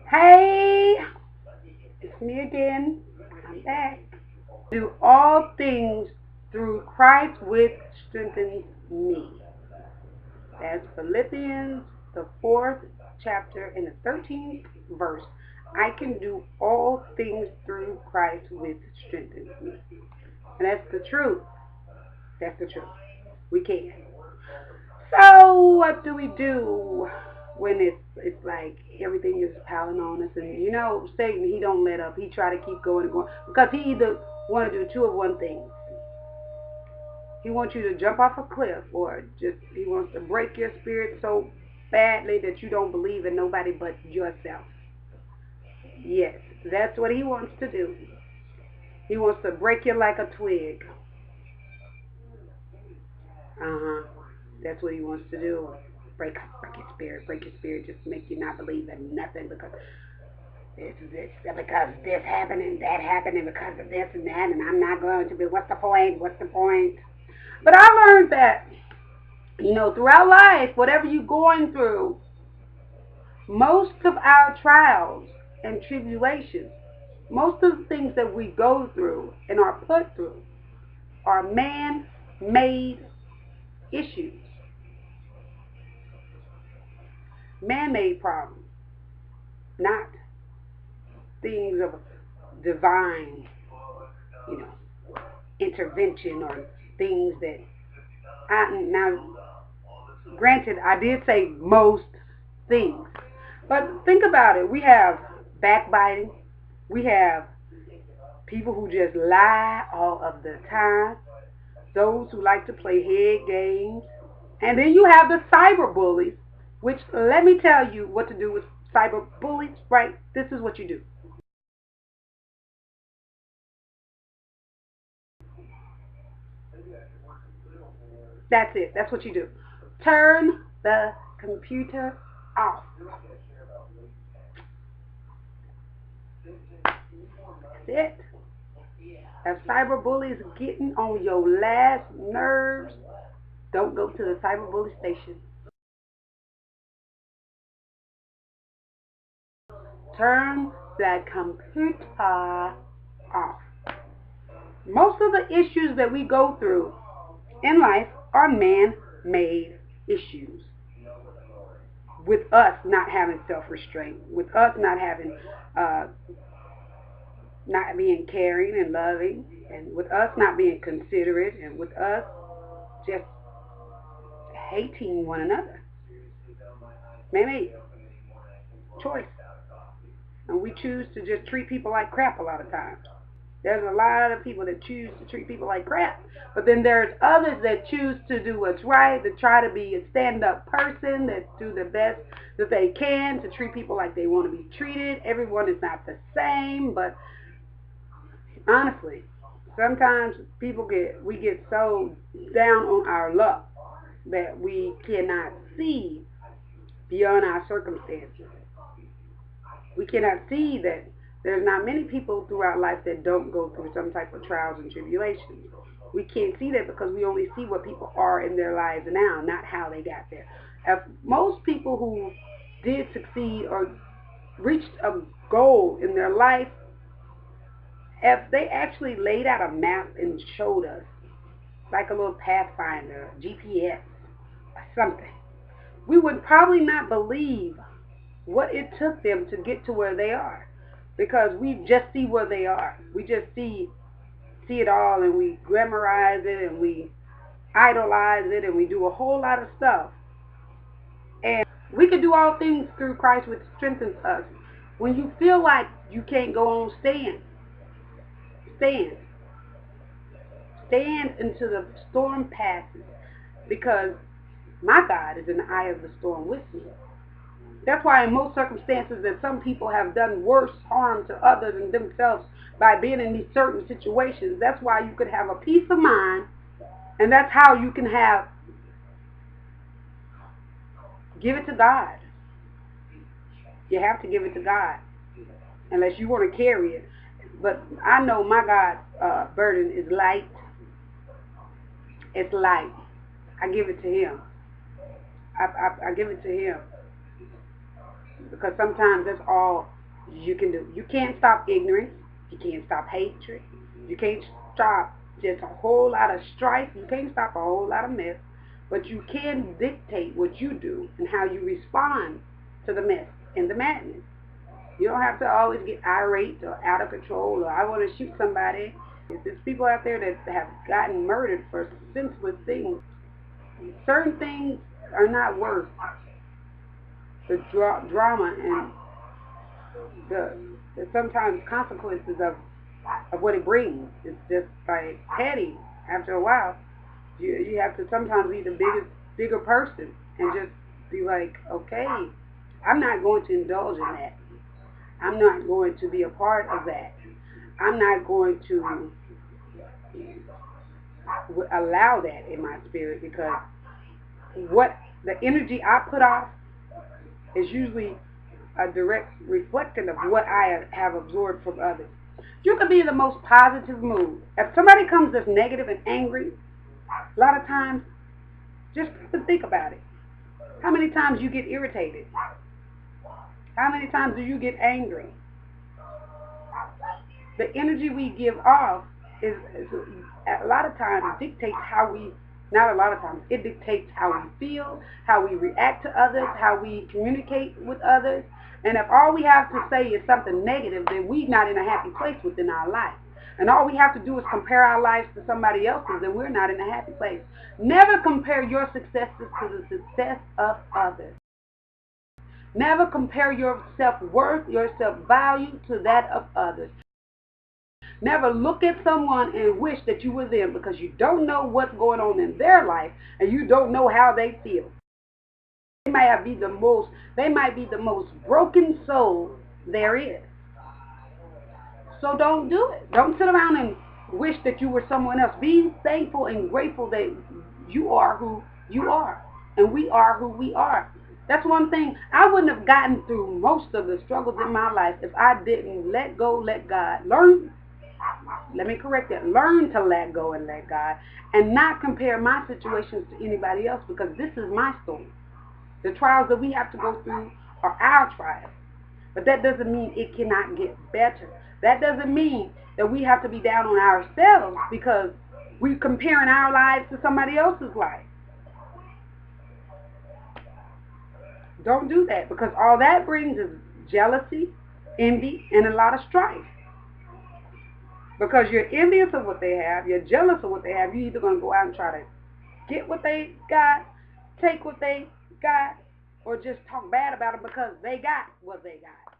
Hey, it's me again. I'm back. Do all things through Christ which strengthens me. That's Philippians, the 4th chapter and the 13th verse. I can do all things through Christ which strengthens me. And that's the truth. That's the truth. We can. So what do we do when it's like everything is piling on us? And Satan, he don't let up. He try to keep going and going because he either want to do two of one thing. He wants you to jump off a cliff, or just he wants to break your spirit so badly that you don't believe in nobody but yourself. Yes, that's what he wants to do. He wants to break you like a twig. Uh-huh. That's what he wants to do. Break your spirit, just make you not believe in nothing because because this happened and that happened and because of this and that and I'm not going to be. What's the point? What's the point? But I learned that throughout life, whatever you're going through, most of our trials and tribulations, most of the things that we go through and are put through are man-made issues, man-made problems, not things of divine, you know, intervention or things that now granted I did say most things. But think about it. We have backbiting. We have people who just lie all of the time. Those who like to play head games. And then you have the cyber bullies, which let me tell you what to do with cyber bullies, right? This is what you do. That's it. That's what you do. Turn the computer off. That's it. If cyber bullies getting on your last nerves, don't go to the cyber bully station. Turn that computer off. Most of the issues that we go through in life are man-made issues. With us not having self-restraint, with us uh, not being caring and loving, and with us not being considerate, and with us just hating one another. Man-made choice. And we choose to just treat people like crap a lot of times. There's a lot of people that choose to treat people like crap. But then there's others that choose to do what's right, that try to be a stand-up person, that do the best that they can to treat people like they want to be treated. Everyone is not the same, but honestly, sometimes we get so down on our luck that we cannot see beyond our circumstances. We cannot see that there's not many people throughout life that don't go through some type of trials and tribulations. We can't see that because we only see what people are in their lives now, not how they got there. If most people who did succeed or reached a goal in their life, if they actually laid out a map and showed us, like a little pathfinder, GPS, or something, we would probably not believe what it took them to get to where they are, because we just see where they are. We just see it all, and we glamorize it, and we idolize it, and we do a whole lot of stuff. And we can do all things through Christ which strengthens us. When you feel like you can't go on, stand stand until the storm passes, because my God is in the eye of the storm with me. That's why in most circumstances that some people have done worse harm to others and themselves by being in these certain situations. That's why you could have a peace of mind, and that's how you can give it to God. You have to give it to God, unless you want to carry it. But I know my God's burden is light. It's light. I give it to Him. I give it to Him, because sometimes that's all you can do. You can't stop ignorance. You can't stop hatred. You can't stop just a whole lot of strife. You can't stop a whole lot of mess. But you can dictate what you do and how you respond to the mess and the madness. You don't have to always get irate or out of control or I want to shoot somebody. There's people out there that have gotten murdered for senseless things. Certain things are not worth the drama and the sometimes consequences of what it brings. It's just like petty. After a while, you have to sometimes be the bigger person and just be like, okay, I'm not going to indulge in that. I'm not going to be a part of that. I'm not going to allow that in my spirit because what the energy I put off is usually a direct reflection of what I have absorbed from others. You can be in the most positive mood. If somebody comes that's negative and angry, a lot of times, just think about it. How many times you get irritated? How many times do you get angry? The energy we give off is a lot of times dictates how we, not a lot of times, it dictates how we feel, how we react to others, how we communicate with others. And if all we have to say is something negative, then we're not in a happy place within our life. And all we have to do is compare our lives to somebody else's, and we're not in a happy place. Never compare your successes to the success of others. Never compare your self-worth, your self-value to that of others. Never look at someone and wish that you were them because you don't know what's going on in their life and you don't know how they feel. They might be the most broken soul there is. So don't do it. Don't sit around and wish that you were someone else. Be thankful and grateful that you are who you are and we are who we are. That's one thing. I wouldn't have gotten through most of the struggles in my life if I didn't let go, let God. Let me correct that. Learn to let go and let God and not compare my situations to anybody else because this is my story. The trials that we have to go through are our trials. But that doesn't mean it cannot get better. That doesn't mean that we have to be down on ourselves because we're comparing our lives to somebody else's life. Don't do that because all that brings is jealousy, envy, and a lot of strife. Because you're envious of what they have, you're jealous of what they have, you're either going to go out and try to get what they got, take what they got, or just talk bad about them because they got what they got.